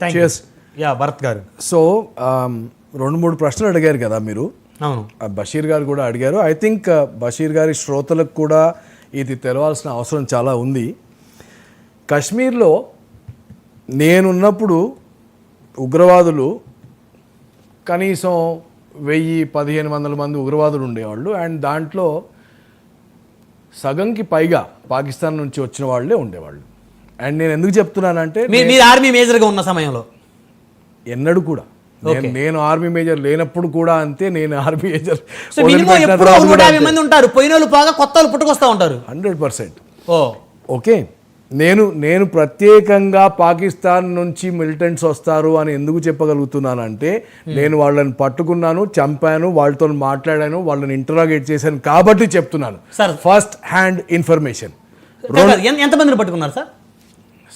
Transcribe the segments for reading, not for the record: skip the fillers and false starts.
భరత్ గారు. సో 2-3 ప్రశ్నలు అడిగారు కదా మీరు. అవును, బషీర్ గారు కూడా అడిగారు. ఐ థింక్ బషీర్ గారి శ్రోతలకు కూడా ఇది తెలవాల్సిన అవసరం చాలా ఉంది. కశ్మీర్లో నేనున్నప్పుడు ఉగ్రవాదులు కనీసం 1000-1500 మంది ఉగ్రవాదులు ఉండేవాళ్ళు. అండ్ దాంట్లో సగంకి పైగా పాకిస్తాన్ నుంచి వచ్చిన వాళ్ళే ఉండేవాళ్ళు. అండ్ నేను ఎందుకు చెప్తున్నానంటే, మీరు ఆర్మీ మేజర్గా ఉన్న సమయంలో ఎన్నడూ కూడా నేను ఆర్మీ మేజర్ లేనప్పుడు కూడా అంతే. నేను ఆర్మీ మేజర్ మంది ఉంటారు, పోయిన వాళ్ళు బాగా కొత్త వాళ్ళు పుట్టుకొస్తూ ఉంటారు 100%. ఓకే, నేను ప్రత్యేకంగా పాకిస్తాన్ నుంచి మిలిటెంట్స్ వస్తారు అని ఎందుకు చెప్పగలుగుతున్నానంటే, నేను వాళ్ళని పట్టుకున్నాను, చంపాను, వాళ్ళతో మాట్లాడాను, వాళ్ళని ఇంటరాగేట్ చేశాను కాబట్టి చెప్తున్నాను. First hand information. ఎంతమందిని పట్టుకున్నారు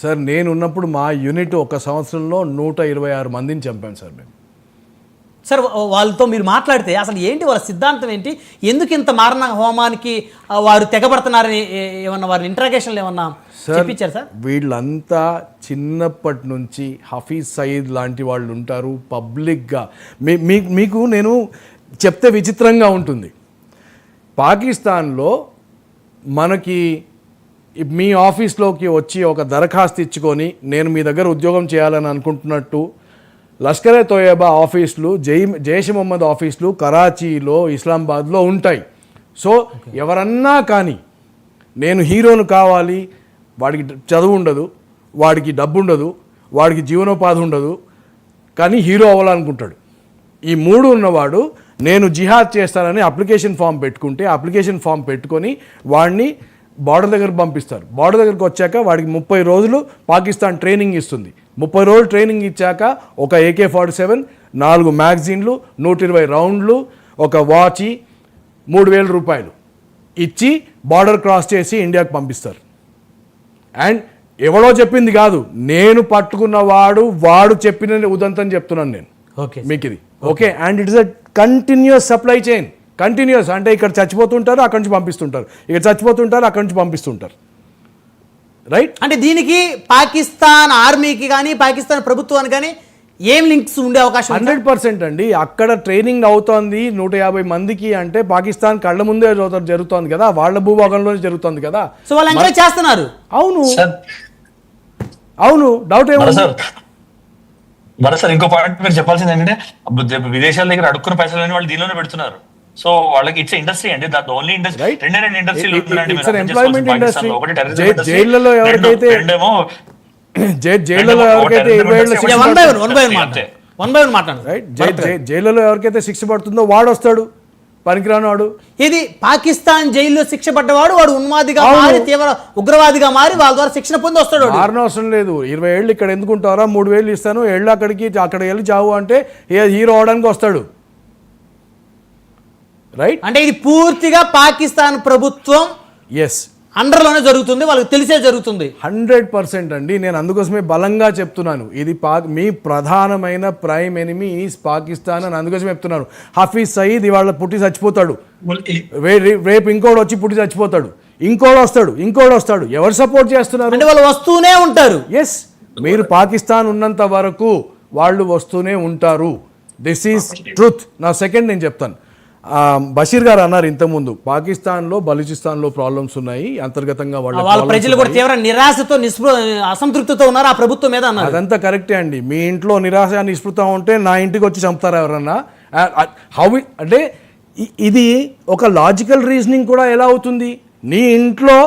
సార్? నేను ఉన్నప్పుడు మా యూనిట్ ఒక సంవత్సరంలో 126 మందిని చంపాను సార్ మేము. సార్, వాళ్ళతో మీరు మాట్లాడితే అసలు ఏంటి వాళ్ళ సిద్ధాంతం ఏంటి, ఎందుకు ఇంత మారణ హోమానికి వారు తెగబడుతున్నారని ఏమన్నా వారిని ఇంట్రాగేషన్లు ఏమన్నా చెప్పించారు సార్? వీళ్ళంతా చిన్నప్పటి నుంచి హఫీజ్ సయీద్ లాంటి వాళ్ళు ఉంటారు పబ్లిక్గా. మీకు నేను చెప్తే విచిత్రంగా ఉంటుంది. పాకిస్తాన్లో మనకి మీ ఆఫీస్లోకి వచ్చి ఒక దరఖాస్తు ఇచ్చుకొని నేను మీ దగ్గర ఉద్యోగం చేయాలని అనుకుంటున్నట్టు లష్కరే తోయబా ఆఫీసులు, జైష్ మొహమ్మద్ ఆఫీసులు కరాచీలో, ఇస్లామాబాద్లో ఉంటాయి. సో ఎవరన్నా కానీ నేను హీరోను కావాలి, వాడికి చదువు ఉండదు, వాడికి డబ్బు ఉండదు, వాడికి జీవనోపాధి ఉండదు, కానీ హీరో అవ్వాలనుకుంటాడు. ఈ 3 ఉన్నవాడు నేను జిహాద్ చేస్తానని అప్లికేషన్ ఫామ్ పెట్టుకుంటే, అప్లికేషన్ ఫామ్ పెట్టుకొని వాడిని బార్డర్ దగ్గర పంపిస్తారు. బార్డర్ దగ్గరకు వచ్చాక వాడికి 30 రోజులు పాకిస్తాన్ ట్రైనింగ్ ఇస్తుంది. 30 రోజులు ట్రైనింగ్ ఇచ్చాక ఒక AK-47, 4 మ్యాగజైన్లు, 120 రౌండ్లు, ఒక వాచి, 3000 రూపాయలు ఇచ్చి బార్డర్ క్రాస్ చేసి ఇండియాకి పంపిస్తారు. అండ్ ఎవడో చెప్పింది కాదు, నేను పట్టుకున్న వాడు చెప్పిన ఉదంతం చెప్తున్నాను నేను మీకు ఇది. Okay, and it is a continuous supply chain. Continuous అంటే ఇక్కడ చచ్చిపోతుంటారు, అక్కడి నుంచి పంపిస్తుంటారు, ఇక్కడ చచ్చిపోతుంటారు, అక్కడి నుంచి పంపిస్తుంటారు. రైట్? అంటే దీనికి పాకిస్తాన్ ఆర్మీకి కానీ పాకిస్తాన్ ప్రభుత్వానికి కానీ ఏం లింక్స్ ఉండే అవకాశం? 100% అండి. అక్కడ ట్రైనింగ్ అవుతోంది 150 మందికి అంటే పాకిస్తాన్ కళ్ళ ముందే జరుగుతోంది కదా, వాళ్ళ భూభాగంలోనే జరుగుతోంది కదా. సో వాళ్ళు ఎంకరేజ్ చేస్తున్నారు. అవును, డౌట్ ఏమో సార్. ఇంకో పాయింట్ మీరు చెప్పాల్సింది ఏంటంటే, విదేశాల దగ్గర అడుక్కున్న పైసలు వాళ్ళు దీనిలోనే పెడుతున్నారు. సో వాళ్ళకి ఇట్స్ ఇండస్ట్రీ అండి, దట్ ఓన్లీ ఇండస్ట్రీ. రెండే ఇండస్ట్రీలు జైళ్ళలో ఎవరికైతే 20 జైళ్ళలో ఎవరికైతే శిక్ష పడుతుందో వాడు వస్తాడు, పనికిరానివాడు. ఇది పాకిస్తాన్ జైల్లో శిక్ష పడ్డవాడు వాడు ఉన్మాదిగా మారి, తీవ్ర ఉగ్రవాదిగా మారి వాళ్ళ ద్వారా శిక్షణ పొంది వస్తాడు. మారణ అవసరం లేదు. 20 ఏళ్ళు ఇక్కడ ఎందుకుంటారా, 3000 ఇస్తాను, ఏళ్ళు అక్కడ వెళ్ళి చావు అంటే హీరో అవడానికి వస్తాడు. రైట్? అంటే ఇది పూర్తిగా పాకిస్తాన్ ప్రభుత్వం అండర్లోనే జరుగుతుంది, వాళ్ళకి తెలిసే జరుగుతుంది. 100% అండి. నేను అందుకోసమే బలంగా చెప్తున్నాను, ఇది మీ ప్రధానమైన ప్రైమ్ ఎనిమీ ఈజ్ పాకిస్తాన్ అని అందుకోసమే చెప్తున్నాను. హఫీజ్ సయీద్ ఇవాళ పుట్టి చచ్చిపోతాడు, రేపు ఇంకోటి వచ్చి పుట్టి చచ్చిపోతాడు, ఇంకోడు వస్తాడు. ఎవరు సపోర్ట్ చేస్తున్నారు అంటే వాళ్ళు వస్తూనే ఉంటారు. ఎస్, మీరు పాకిస్తాన్ ఉన్నంత వరకు వాళ్ళు వస్తూనే ఉంటారు. This is truth. నా సెకండ్ నేను చెప్తాను. బషీర్ గారు అన్నారు ఇంతకుముందు, పాకిస్తాన్లో బలూచిస్తాన్లో ప్రాబ్లమ్స్ ఉన్నాయి అంతర్గతంగా, వాళ్ళ ప్రజలు కూడా తీవ్ర నిరాశతో అసంతృప్తితో ఉన్నారు ఆ ప్రభుత్వం మీద అన్నారు. అదంతా కరెక్టే అండి. మీ ఇంట్లో నిరాశ నిస్పృత ఉంటే నా ఇంటికి వచ్చి చంపుతారా ఎవరన్నా? అంటే ఇది ఒక లాజికల్ రీజనింగ్ కూడా ఎలా అవుతుంది? నీ ఇంట్లో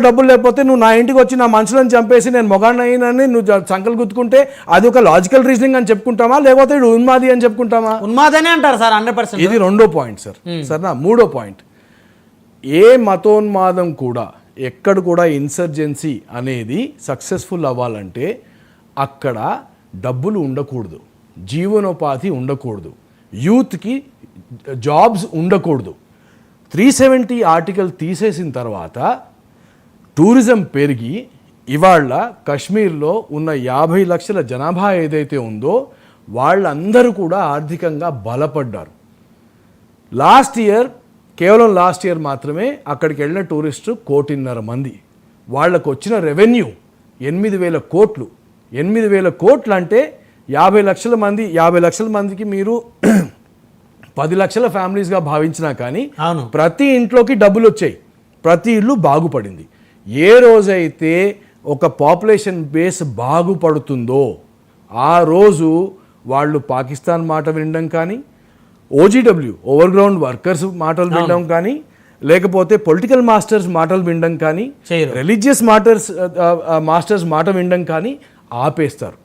డబ్బులు లేకపోతే నువ్వు నా ఇంటికి వచ్చి నా మనుషులను చంపేసి నేను మొగాడిని అయినని నువ్వు సంకలు గుర్తుకుంటే అది ఒక లాజికల్ రీజనింగ్ అని చెప్పుకుంటామా, లేకపోతే ఇది ఉన్మాది అని చెప్పుకుంటామా? ఉన్మాదనే అంటారు సార్ 100%. ఇది 2వ పాయింట్ సార్. సరేనా? 3వ పాయింట్, ఏ మతోన్మాదం కూడా ఎక్కడ కూడా ఇన్సర్జెన్సీ అనేది సక్సెస్ఫుల్ అవ్వాలంటే అక్కడ డబ్బులు ఉండకూడదు, జీవనోపాధి ఉండకూడదు, యూత్కి జాబ్స్ ఉండకూడదు. 370 ఆర్టికల్ తీసేసిన తర్వాత టూరిజం పెరిగి ఇవాళ కశ్మీర్లో ఉన్న 50 లక్షల జనాభా ఏదైతే ఉందో వాళ్ళందరూ కూడా ఆర్థికంగా బలపడ్డారు. కేవలం లాస్ట్ ఇయర్ మాత్రమే అక్కడికి వెళ్ళిన టూరిస్టు 1.5 కోటి మంది. వాళ్ళకు వచ్చిన రెవెన్యూ 8,000 కోట్లు. 8,000 కోట్లు అంటే 50 లక్షల మందికి మీరు 10 లక్షల ఫ్యామిలీస్గా భావించినా కానీ అవును. ప్రతి ఇంట్లోకి డబ్బులు వచ్చాయి, ప్రతి ఇల్లు బాగుపడింది. ఏ రోజైతే ఒక పాపులేషన్ బేస్ బాగుపడుతుందో ఆ రోజు వాళ్ళు పాకిస్తాన్ మాట వినడం కానీ, ఓజీడబ్ల్యూ ఓవర్గ్రౌండ్ వర్కర్స్ మాటలు వినడం కానీ, లేకపోతే పొలిటికల్ మాస్టర్స్ మాటలు వినడం కానీ, రిలీజియస్ మాస్టర్స్ మాట వినడం కానీ ఆపేస్తారు.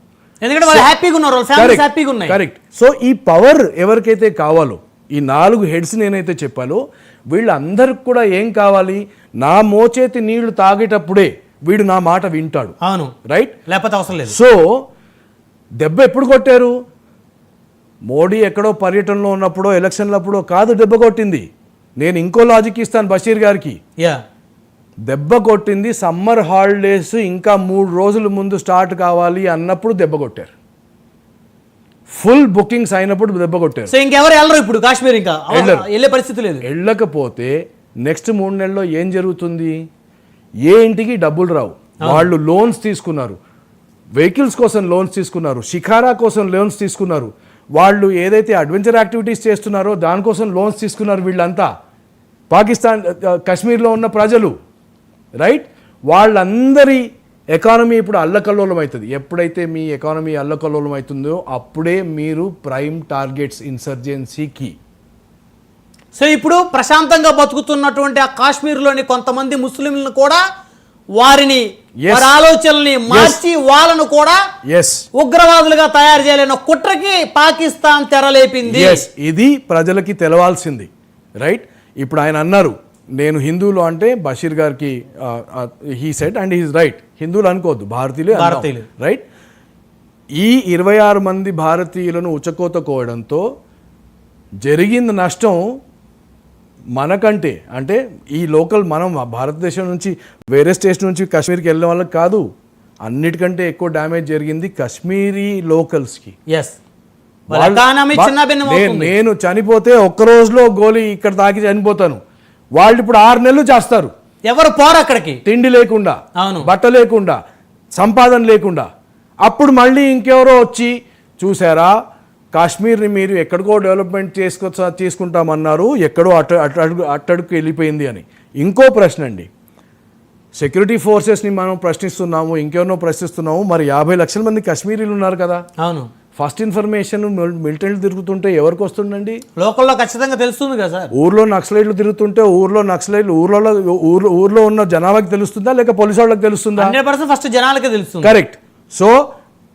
ఎందుకంటే వాళ్ళు హ్యాపీగా ఉన్నారు, వాళ్ళ ఫ్యామిలీస్ హ్యాపీగా ఉన్నాయి. కరెక్ట్. సో ఈ పవర్ ఎవరికైతే కావాలో, ఈ 4 హెడ్స్ నేనైతే చెప్పాలో వీళ్ళందరికి కూడా ఏం కావాలి, నా మోచేతి నీళ్లు తాగేటప్పుడే వీడు నా మాట వింటాడు. అవును, రైట్, లేకపోతే అవసరం లేదు. సో దెబ్బ ఎప్పుడు కొట్టారు? మోడీ ఎక్కడో పర్యటనలో ఉన్నప్పుడో ఎలక్షన్లప్పుడో కాదు దెబ్బ కొట్టింది. నేను ఇంకో లాజిక్ ఇస్తాను బషీర్ గారికి. దెబ్బ కొట్టింది సమ్మర్ హాలిడేస్ ఇంకా 3 రోజుల ముందు స్టార్ట్ కావాలి అన్నప్పుడు దెబ్బ కొట్టారు. ఫుల్ బుకింగ్స్ అయినప్పుడు దెబ్బ కొట్టారు. సో ఇంకెవరు వెళ్ళరు ఇప్పుడు కాశ్మీర్, ఇంకా వెళ్ళే పరిస్థితి లేదు. వెళ్ళకపోతే నెక్స్ట్ 3 నెలల్లో ఏం జరుగుతుంది? ఏ ఇంటికి డబ్బులు రావు. వాళ్ళు లోన్స్ తీసుకున్నారు, వెహికల్స్ కోసం లోన్స్ తీసుకున్నారు, షికారా కోసం లోన్స్ తీసుకున్నారు, వాళ్ళు ఏదైతే అడ్వెంచర్ యాక్టివిటీస్ చేస్తున్నారో దానికోసం లోన్స్ తీసుకున్నారు. వీళ్ళంతా పాకిస్తాన్ కాశ్మీర్లో ఉన్న ప్రజలు, రైట్, వాళ్ళందరి ఎకానమీ ఇప్పుడు అల్లకల్లోలం అవుతుంది. ఎప్పుడైతే మీ ఎకానమీ అల్లకల్లోలం అవుతుందో అప్పుడే మీరు ప్రైమ్ టార్గెట్స్ ఇన్సర్జెన్సీకి. సో ఇప్పుడు ప్రశాంతంగా బతుకుతున్నటువంటి ఆ కాశ్మీర్లోని కొంతమంది ముస్లింలను కూడా వారి ఆలోచనల్ని మార్చి వాళ్ళను కూడా ఉగ్రవాదులుగా తయారు చేయలేని కుట్రకి పాకిస్తాన్ తెరలేపింది. ఇది ప్రజలకి తెలవాల్సింది, రైట్. ఇప్పుడు ఆయన అన్నారు నేను హిందువులు అంటే బషీర్ గారికి he said and he's right, హిందువులు అనుకోవద్దు, భారతీయులు, రైట్. ఈ 26 మంది భారతీయులను ఉచకోత కోయడంతో జరిగిన నష్టం మనకంటే, అంటే ఈ లోకల్ మనం భారతదేశం నుంచి వేరే స్టేట్ నుంచి కాశ్మీర్కి వెళ్ళిన వాళ్ళకి కాదు, అన్నిటికంటే ఎక్కువ డ్యామేజ్ జరిగింది కాశ్మీరీ లోకల్స్కి. నేను చనిపోతే ఒక్క రోజులో గోలీ ఇక్కడ తాకి చనిపోతాను, వాళ్ళు ఇప్పుడు 6 నెలలు చేస్తారు. ఎవరు పోరు అక్కడికి, తిండి లేకుండా, బట్ట లేకుండా, సంపాదన లేకుండా. అప్పుడు మళ్ళీ ఇంకెవరో వచ్చి చూసారా కాశ్మీర్ని మీరు ఎక్కడికో డెవలప్మెంట్ తీసుకుంటామన్నారు, ఎక్కడో అట్టడుకు వెళ్ళిపోయింది అని. ఇంకో ప్రశ్న అండి, సెక్యూరిటీ ఫోర్సెస్ని మనం ప్రశ్నిస్తున్నాము, ఇంకెవరినో ప్రశ్నిస్తున్నాము, మరి 50 లక్షల మంది కాశ్మీరీలు ఉన్నారు కదా. అవును, ఫస్ట్ ఇన్ఫర్మేషన్ మిలిటెంట్లు తిరుగుతుంటే ఎవరికి వస్తుందండి? లోకల్లో ఖచ్చితంగా తెలుస్తుంది కదా సార్. ఊర్లో నక్సలైట్లు తిరుగుతుంటే ఊర్లో ఉన్న జనాభాకి తెలుస్తుందా లేక పోలీసు వాళ్ళకి తెలుస్తుందా? 100% ఫస్ట్ జనాలకే తెలుస్తుంది. కరెక్ట్. సో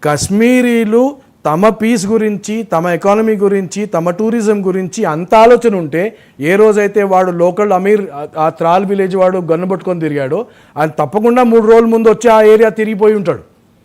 కాశ్మీరీలు తమ పీస్ గురించి, తమ ఎకానమీ గురించి, తమ టూరిజం గురించి అంత ఆలోచన ఉంటే, ఏ రోజైతే వాడు లోకల్ అమీర్ ఆ త్రాల్ విలేజ్ వాడు గన్ను పట్టుకొని తిరిగాడో, ఆయన తప్పకుండా 3 రోజుల ముందు వచ్చి ఆ ఏరియా తిరిగిపోయి ఉంటాడు.